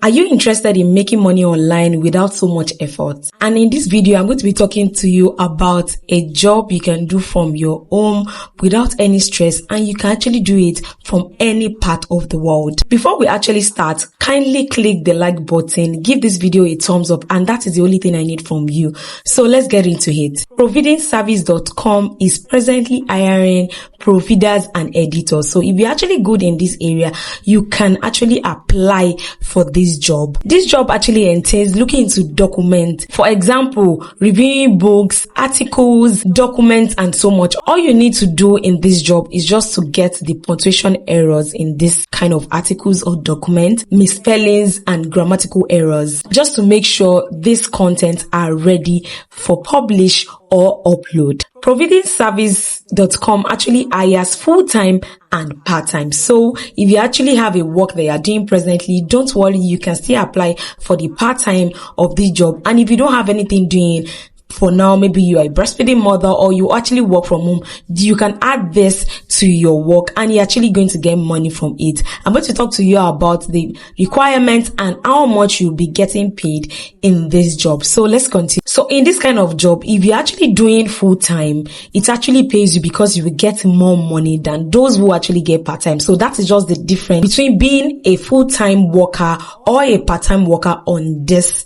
Are you interested in making money online without so much effort? And in this video, I'm going to be talking to you about a job you can do from your home without any stress, and you can actually do it from any part of the world. Before we actually start, kindly click the like button, give this video a thumbs up, and that is the only thing I need from you. So let's get into it. proofreadingservice.com is presently hiring proofreaders and editors. So if you're actually good in this area, you can actually apply for this job. This job actually entails looking into documents. For example, reviewing books, articles, documents, and so much. All you need to do in this job is just to get the punctuation errors in this kind of articles or documents, misspellings, and grammatical errors, just to make sure these contents are ready for publish or upload. proofreadingservice.com actually hires full-time and part-time. So if you actually have a work that you're doing presently, don't worry, you can still apply for the part-time of this job. And if you don't have anything doing for now, maybe you are a breastfeeding mother or you actually work from home, you can add this to your work and you're actually going to get money from it. I'm going to talk to you about the requirements and how much you'll be getting paid in this job. So let's continue. So in this kind of job, if you're actually doing full time, it actually pays you because you will get more money than those who actually get part time. So that is just the difference between being a full-time worker or a part-time worker on this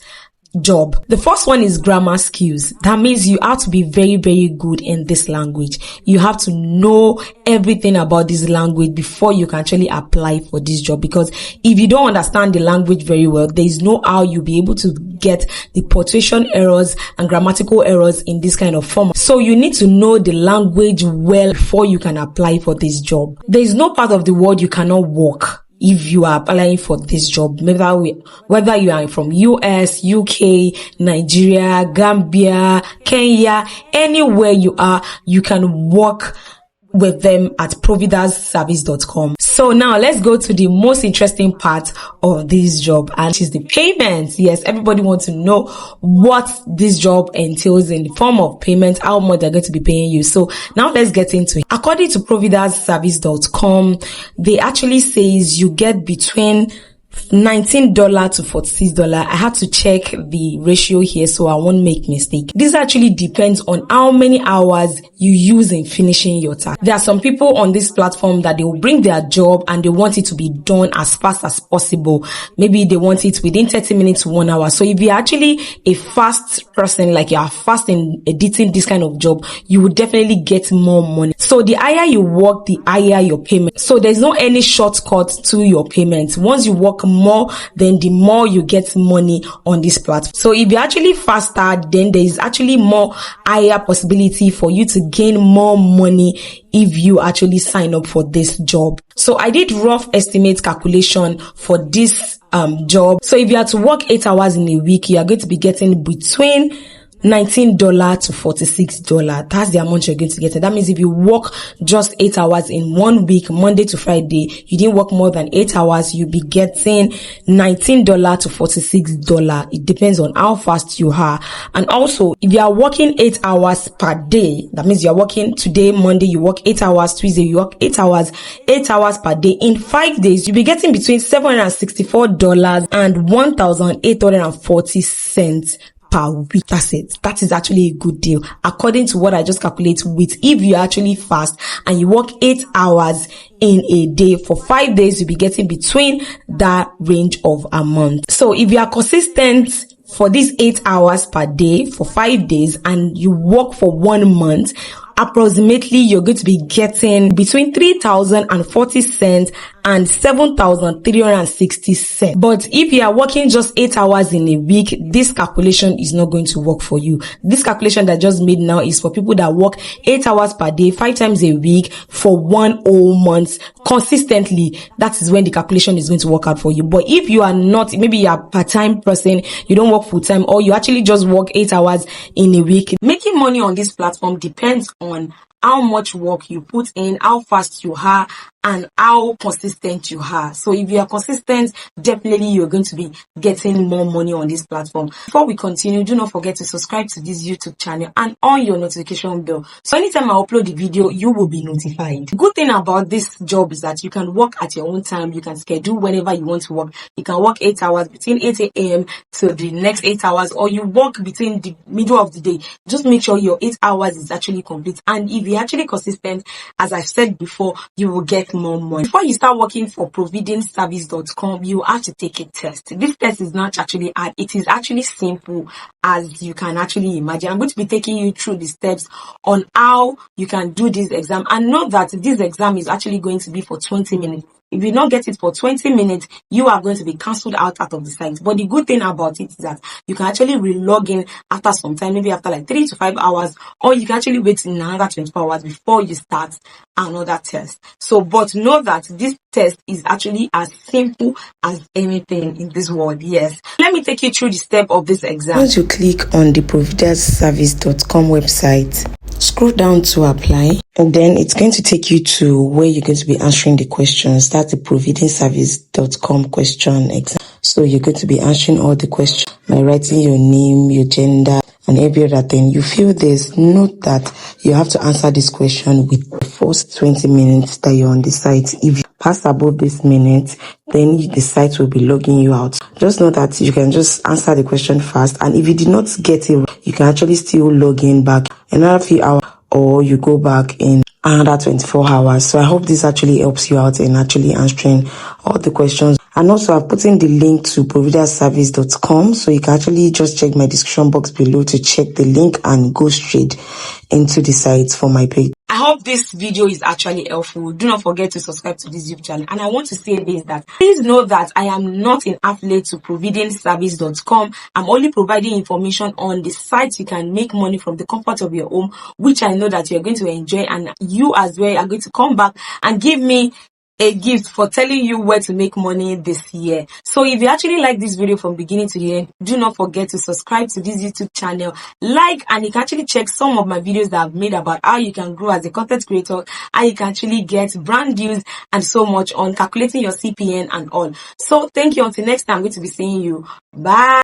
job. The first one is grammar skills. That means you have to be very, very good in this language. You have to know everything about this language before you can actually apply for this job, because if you don't understand the language very well, there is no how you'll be able to get the punctuation errors and grammatical errors in this kind of format. So you need to know the language well before you can apply for this job. There is no part of the world you cannot work if you are applying for this job, whether you are from US, UK, Nigeria, Gambia, Kenya, anywhere you are, you can work with them at proofreadingservice.com. So now let's go to the most interesting part of this job, and which is the payment. Yes, everybody wants to know what this job entails in the form of payment, how much they're going to be paying you. So now let's get into it. According to proofreadingservice.com, they actually says you get between $19 to $46. I had to check the ratio here so I won't make mistake. This actually depends on how many hours you use in finishing your task. There are some people on this platform that they will bring their job and they want it to be done as fast as possible. Maybe they want it within 30 minutes to 1 hour. So if you're actually a fast person, like you are fast in editing this kind of job, you will definitely get more money. So the higher you work, the higher your payment. So there's no any shortcut to your payment. Once you work more, then the more you get money on this platform. So if you're actually faster, then there is actually more higher possibility for you to gain more money if you actually sign up for this job. So I did rough estimate calculation for this job. So if you are to work 8 hours in a week, you are going to be getting between $19 to $46. That's the amount you're going to get. That means if you work just 8 hours in 1 week, Monday to Friday, you didn't work more than 8 hours, you'll be getting $19 to $46. It depends on how fast you are. And also, if you are working 8 hours per day, that means you are working today, Monday, you work 8 hours, Tuesday, you work 8 hours per day. In 5 days, you'll be getting between $764 and $1,840 per week. That's it. That is actually a good deal, according to what I just calculate with. If you're actually fast and you work 8 hours in a day for 5 days, you'll be getting between that range of a month. So if you are consistent for these 8 hours per day for 5 days and you work for 1 month, approximately you're going to be getting between 3,040 cents and 7,360 cents. But if you are working just 8 hours in a week, this calculation is not going to work for you. This calculation that I just made now is for people that work 8 hours per day, 5 times a week for 1 whole month consistently. That is when the calculation is going to work out for you. But if you are not, maybe you are a part-time person, you don't work full-time, or you actually just work 8 hours in a week, making money on this platform depends on how much work you put in, how fast you are, and how consistent you are. So if you are consistent, definitely you're going to be getting more money on this platform. Before we continue, do not forget to subscribe to this YouTube channel and on your notification bell. So anytime I upload the video, you will be notified. The good thing about this job is that you can work at your own time. You can schedule whenever you want to work. You can work 8 hours between 8 a.m. to the next 8 hours, or you work between the middle of the day. Just make sure your 8 hours is actually complete. And if you're actually consistent, as I've said before, you will get more money. Before you start working for proofreadingservice.com, you have to take a test. This test is not actually hard. It is actually simple as you can actually imagine. I'm going to be taking you through the steps on how you can do this exam, and know that this exam is actually going to be for 20 minutes. If you don't get it for 20 minutes, you are going to be cancelled out of the site. But the good thing about it is that you can actually re-log in after some time, maybe after like 3 to 5 hours, or you can actually wait in another 24 hours before you start another test. So, but know that this test is actually as simple as anything in this world. Yes. Let me take you through the step of this exam. Once you click on the proofreadingservice.com website, scroll down to apply, and then it's going to take you to where you're going to be answering the questions. That's the proofreadingservice.com question exam. So you're going to be answering all the questions by writing your name, your gender, and every other thing. You feel this, note that you have to answer this question with the first 20 minutes that you're on the site. If you pass above this minute, then the site will be logging you out. Just know that you can just answer the question fast, and if you did not get it, you can actually still log in back another few hours, or you go back in another 24 hours. So I hope this actually helps you out in actually answering all the questions. And also I've put in the link to proofreadingservice.com, so you can actually just check my description box below to check the link and go straight into the site for my page. I hope this video is actually helpful. Do not forget to subscribe to this YouTube channel. And I want to say this, that please know that I am not an affiliate to proofreadingservice.com. I'm only providing information on the sites you can make money from the comfort of your home, which I know that you're going to enjoy, and you as well are going to come back and give me a gift for telling you where to make money this year. So if you actually like this video from beginning to end, do not forget to subscribe to this YouTube channel, like, and you can actually check some of my videos that I've made about how you can grow as a content creator, how you can actually get brand deals, and so much on calculating your CPN and all. So thank you. Until next time, I'm going to be seeing you. Bye.